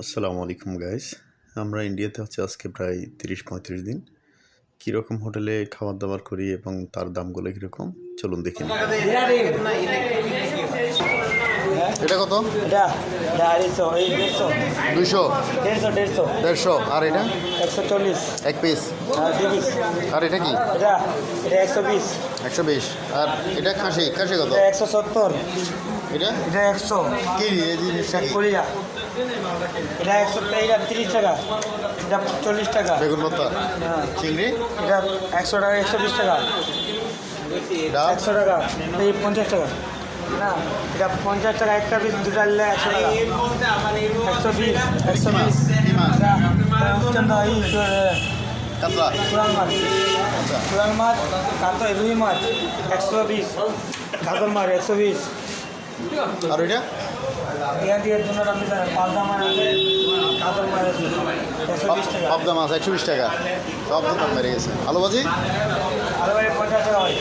আসসালামু আলাইকুম গাইস। আমরা ইন্ডিয়াতে আজকে প্রায় ৩০-৩৫ দিন। কীরকম হোটেলে খাবার দাবার করি এবং তার দামগুলো কীরকম চলুন দেখি। এটা কত? এটা 250 150 আর এটা 140 এক পিস আর এটা কি? এটা 120 আর এটা খাসি কত? 170 এটা 100 কি এই জিনিসটা কি? কোরিয়া এটা 100 এটা 30 টাকা, এটা 40 টাকা। বেগুন ভর্তা, চিংড়ি এটা 100 টাকা, 120 টাকা, ডাল 100 টাকা, এই 50 টাকা না, এটা 50 টাকা একটা পিস, দুটা নিলে 100 টাকা, 120 কাতলা কোরাল মাছ, কাতল রুই মাছ 120, কাতল মাছ 120। আর ওইটা এখান থেকে জন্য আপনি পালদা মাছ আছে, কাতল মাছ আছে 120 টাকা, পাবদা মাছ 120 টাকা, সব দাম বেড়ে গেছে। আলু ভাজি আলু ভাজি 50 টাকা হয়।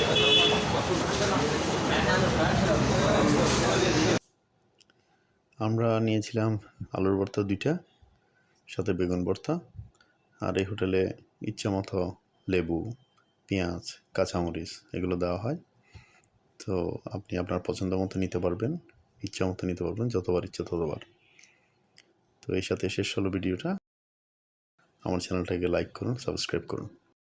আমরা নিয়েছিলাম আলুর ভর্তা 2টা, সাথে বেগুন ভর্তা। আর এই হোটেলে ইচ্ছা মতো লেবু, পেঁয়াজ, কাঁচামরিচ এগুলো দেওয়া হয়। তো আপনি আপনার পছন্দ মতো নিতে পারবেন, ইচ্ছা মতো নিতে পারবেন, যতবার ইচ্ছা ততবার। তো এই সাথে শেষ হলো ভিডিওটা। আমার চ্যানেলটাকে লাইক করুন, সাবস্ক্রাইব করুন।